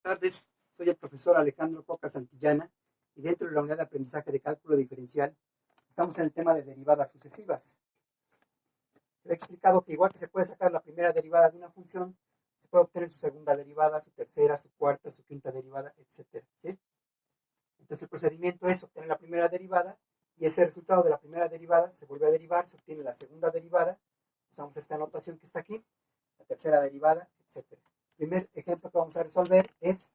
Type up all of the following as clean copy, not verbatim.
Buenas tardes, soy el profesor Alejandro Coca Santillana y dentro de la unidad de aprendizaje de cálculo diferencial estamos en el tema de derivadas sucesivas. Se ha explicado que igual que se puede sacar la primera derivada de una función, se puede obtener su segunda derivada, su tercera, su cuarta, su quinta derivada, etcétera, ¿sí? Entonces el procedimiento es obtener la primera derivada y ese resultado de la primera derivada se vuelve a derivar, se obtiene la segunda derivada, usamos esta notación que está aquí, la tercera derivada, etcétera. El primer ejemplo que vamos a resolver es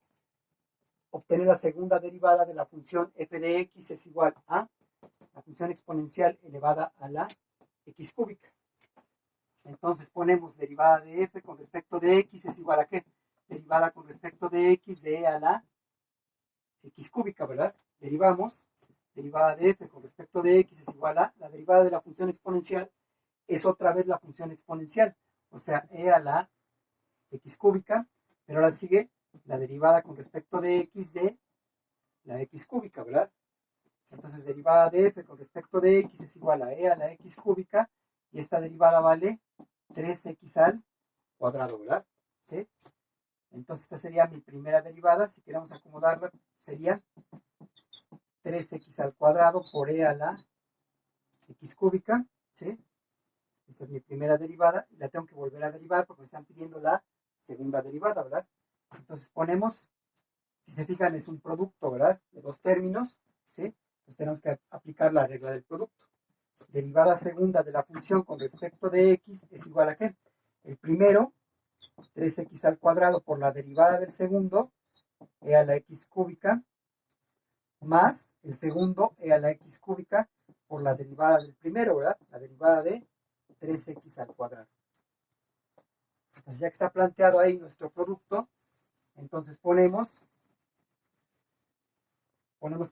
obtener la segunda derivada de la función f de x es igual a la función exponencial elevada a la x cúbica. Entonces ponemos derivada de f con respecto de x es igual a ¿qué? Derivada con respecto de x de e a la x cúbica, ¿verdad? Derivamos, derivada de f con respecto de x es igual a la derivada de la función exponencial es otra vez la función exponencial, o sea, e a la x cúbica, pero ahora sigue la derivada con respecto de x de la x cúbica, ¿verdad? Entonces, derivada de f con respecto de x es igual a e a la x cúbica, y esta derivada vale 3x al cuadrado, ¿verdad? ¿Sí? Entonces, esta sería mi primera derivada. Si queremos acomodarla, sería 3x al cuadrado por e a la x cúbica, ¿sí? Esta es mi primera derivada, y la tengo que volver a derivar porque me están pidiendo la segunda derivada, ¿verdad? Entonces ponemos, si se fijan, es un producto, ¿verdad? De dos términos, ¿sí? Pues tenemos que aplicar la regla del producto. Derivada segunda de la función con respecto de x es igual a ¿qué? El primero, 3x al cuadrado por la derivada del segundo, e a la x cúbica, más el segundo, e a la x cúbica, por la derivada del primero, ¿verdad? La derivada de 3x al cuadrado. Entonces, ya que está planteado ahí nuestro producto, entonces ponemos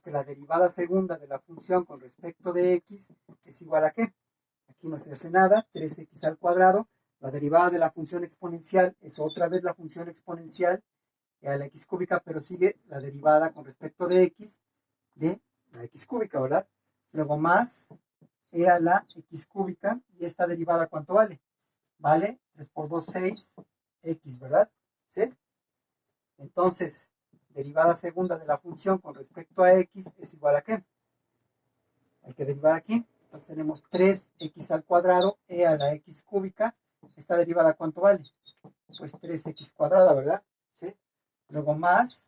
que la derivada segunda de la función con respecto de x es igual a ¿qué? Aquí no se hace nada, 3x al cuadrado. La derivada de la función exponencial es otra vez la función exponencial a la x cúbica, pero sigue la derivada con respecto de x de la x cúbica, ¿verdad? Luego más e a la x cúbica, y esta derivada, ¿cuánto vale? Vale 3 por 2, 6, x, ¿verdad? ¿Sí? Entonces, derivada segunda de la función con respecto a x es igual a ¿qué? Hay que derivar aquí. Entonces tenemos 3x al cuadrado e a la x cúbica. ¿Esta derivada cuánto vale? Pues 3x cuadrada, ¿verdad? ¿Sí? Luego más,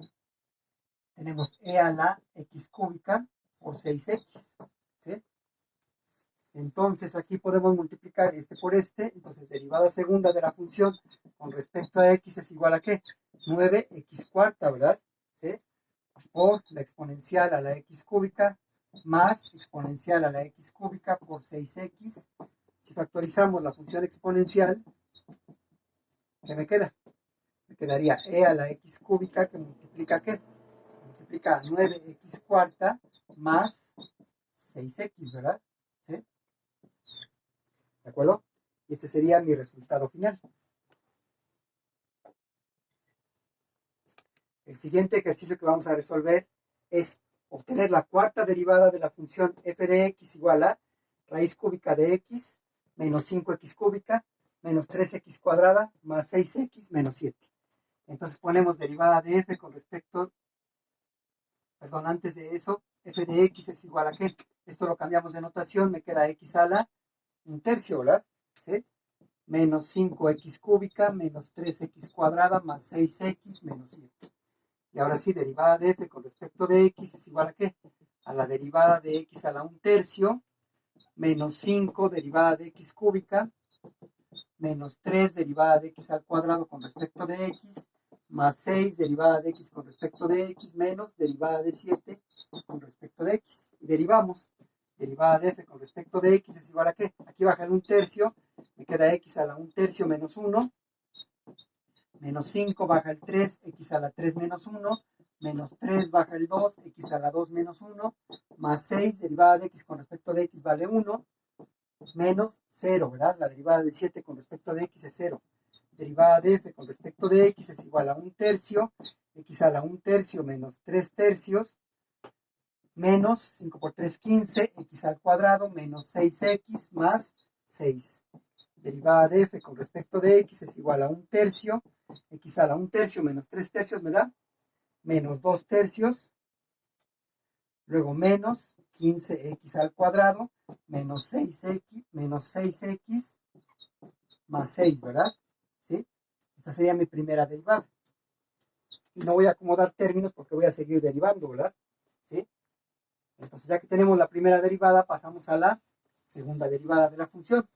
tenemos e a la x cúbica por 6x. ¿Sí? Entonces aquí podemos multiplicar este por este. Entonces derivada segunda de la función con respecto a x es igual a ¿qué? 9x cuarta, ¿verdad? ¿Sí? Por la exponencial a la x cúbica más exponencial a la x cúbica por 6x. Si factorizamos la función exponencial, ¿qué me queda? Me quedaría e a la x cúbica que multiplica ¿qué? Multiplica 9x cuarta más 6x, ¿verdad? ¿Sí? ¿De acuerdo? Y este sería mi resultado final. El siguiente ejercicio que vamos a resolver es obtener la cuarta derivada de la función f de x igual a raíz cúbica de x menos 5x cúbica menos 3x cuadrada más 6x menos 7. Entonces ponemos derivada de f con respecto, perdón, antes de eso, f de x es igual a ¿qué? Esto lo cambiamos de notación, me queda x a la un tercio, ¿verdad? ¿Sí? Menos 5x cúbica menos 3x cuadrada más 6x menos 7. Y ahora sí, derivada de f con respecto de x es igual a ¿qué? A la derivada de x a la un tercio, menos 5 derivada de x cúbica, menos 3 derivada de x al cuadrado con respecto de x, más 6 derivada de x con respecto de x, menos derivada de 7 con respecto de x. Y derivamos. Derivada de f con respecto de x es igual a ¿qué? Aquí baja el un tercio, me queda x a la un tercio menos 1, menos 5 baja el 3, x a la 3 menos 1, menos 3 baja el 2, x a la 2 menos 1, más 6, derivada de x con respecto de x vale 1, menos 0, ¿verdad? La derivada de 7 con respecto de x es 0. Derivada de f con respecto de x es igual a un tercio, x a la un tercio menos 3 tercios, menos 5 por 3, 15, x al cuadrado menos 6x más 6. Derivada de f con respecto de x es igual a un tercio, x a la un tercio menos 3 tercios me da menos 2 tercios, luego menos 15x al cuadrado, menos 6x más 6, ¿verdad? ¿Sí? Esta sería mi primera derivada. Y no voy a acomodar términos porque voy a seguir derivando, ¿verdad? ¿Sí? Entonces, ya que tenemos la primera derivada, pasamos a la segunda derivada de la función.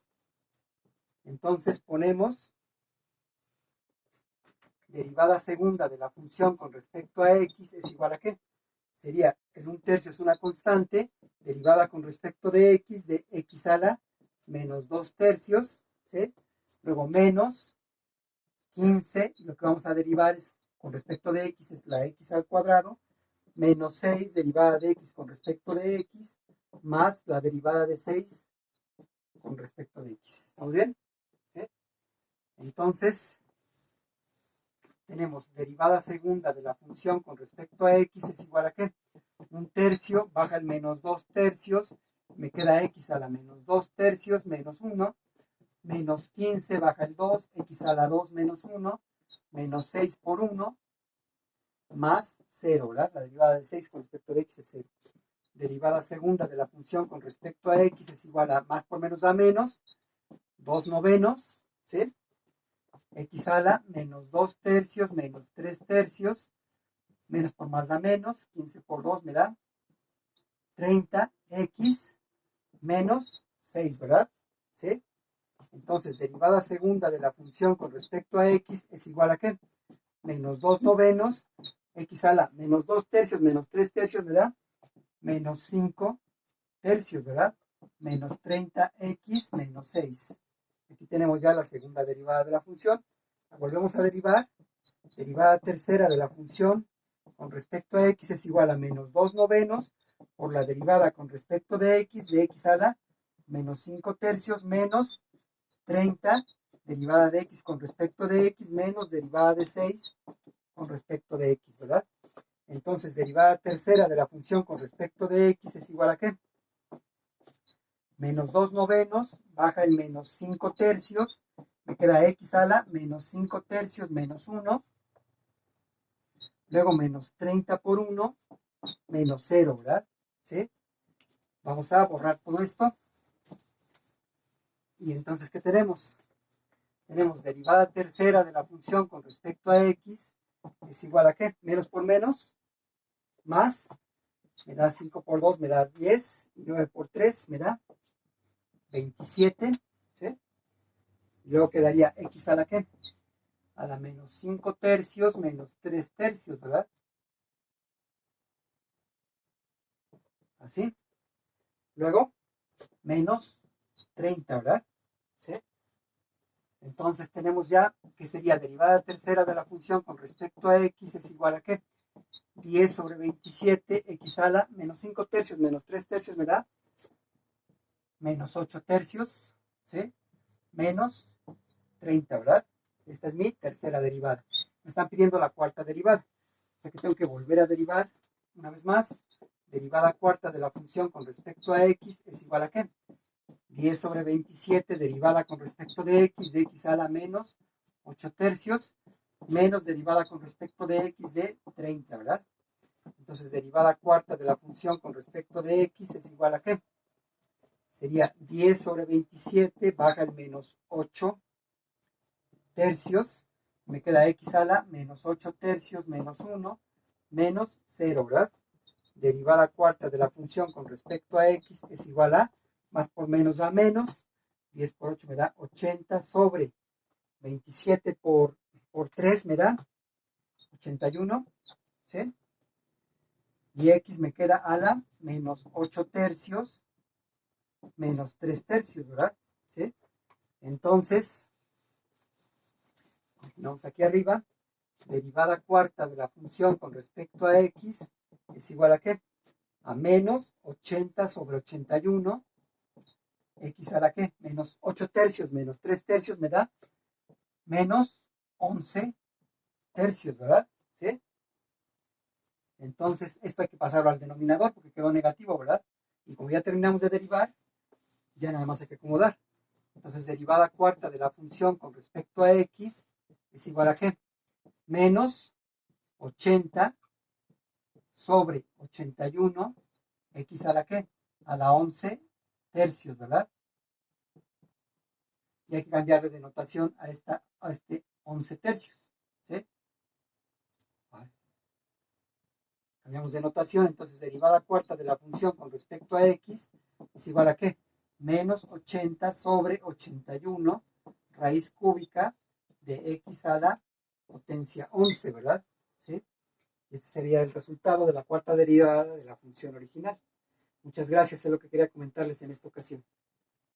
Entonces, ponemos derivada segunda de la función con respecto a x es igual a ¿qué? Sería el 1/3 es una constante, derivada con respecto de x a la menos 2 tercios, ¿sí? Luego menos 15, y lo que vamos a derivar es con respecto de x es la x al cuadrado, menos 6 derivada de x con respecto de x, más la derivada de 6 con respecto de x. ¿Estamos bien? ¿Sí? Entonces, tenemos derivada segunda de la función con respecto a x es igual a ¿qué? 1/3 baja el menos 2 tercios, me queda x a la menos 2 tercios menos 1, menos 15 baja el 2, x a la 2 menos 1, menos 6 por 1, más 0, ¿verdad? La derivada de 6 con respecto de x es 0. Derivada segunda de la función con respecto a x es igual a más por menos a menos, 2 novenos, ¿sí? X a la menos 2 tercios menos 3 tercios, menos por más da menos, 15 por 2 me da 30x menos 6, ¿verdad? ¿Sí? Entonces, derivada segunda de la función con respecto a x es igual a ¿qué? Menos 2 novenos, x a la menos 2 tercios menos 3 tercios me da menos 5 tercios, ¿verdad? Menos 30x menos 6. Aquí tenemos ya la segunda derivada de la función. La volvemos a derivar. Derivada tercera de la función con respecto a x es igual a menos 2 novenos por la derivada con respecto de x a la menos 5 tercios menos 30 derivada de x con respecto de x menos derivada de 6 con respecto de x, ¿verdad? Entonces, derivada tercera de la función con respecto de x es igual a ¿qué? Menos 2 novenos, baja el menos 5 tercios, me queda x a la menos 5 tercios menos 1, luego menos 30 por 1, menos 0, ¿verdad? ¿Sí? Vamos a borrar todo esto. Y entonces, ¿qué tenemos? Tenemos derivada tercera de la función con respecto a x es igual a ¿qué? Menos por menos, más, me da 5 por 2, me da 10, y 9 por 3 me da 27, ¿sí? Y luego quedaría x a la ¿qué? A la menos 5 tercios menos 3 tercios, ¿verdad? Así. Luego, menos 30, ¿verdad? ¿Sí? Entonces tenemos ya que sería derivada tercera de la función con respecto a x es igual a ¿qué? 10 sobre 27, x a la menos 5 tercios menos 3 tercios me da menos 8 tercios, ¿sí? Menos 30, ¿verdad? Esta es mi tercera derivada. Me están pidiendo la cuarta derivada. O sea que tengo que volver a derivar una vez más. Derivada cuarta de la función con respecto a x es igual a ¿qué? 10 sobre 27 derivada con respecto de x a la menos 8 tercios, menos derivada con respecto de x de 30, ¿verdad? Entonces, derivada cuarta de la función con respecto de x es igual a ¿qué? Sería 10 sobre 27 baja el menos 8 tercios, me queda x a la menos 8 tercios menos 1 menos 0, ¿verdad? Derivada cuarta de la función con respecto a x es igual a más por menos a menos, 10 por 8 me da 80 sobre 27 por 3 me da 81, ¿sí? Y x me queda a la menos 8 tercios menos 3 tercios, ¿verdad? ¿Sí? Entonces, continuamos aquí arriba, derivada cuarta de la función con respecto a x es igual a ¿qué? A menos 80 sobre 81, x a la ¿qué? Menos 8 tercios menos 3 tercios me da menos 11 tercios, ¿verdad? ¿Sí? Entonces, esto hay que pasarlo al denominador porque quedó negativo, ¿verdad? Y como ya terminamos de derivar, ya nada más hay que acomodar. Entonces, derivada cuarta de la función con respecto a x es igual a ¿qué? Menos 80 sobre 81, x a la ¿qué? A la 11 tercios, ¿verdad? Y hay que cambiarle de notación a este 11 tercios, ¿sí? Vale. Cambiamos de notación, entonces derivada cuarta de la función con respecto a x es igual a ¿qué? Menos 80 sobre 81 raíz cúbica de x a la potencia 11, ¿verdad? ¿Sí? Este sería el resultado de la cuarta derivada de la función original. Muchas gracias, es lo que quería comentarles en esta ocasión.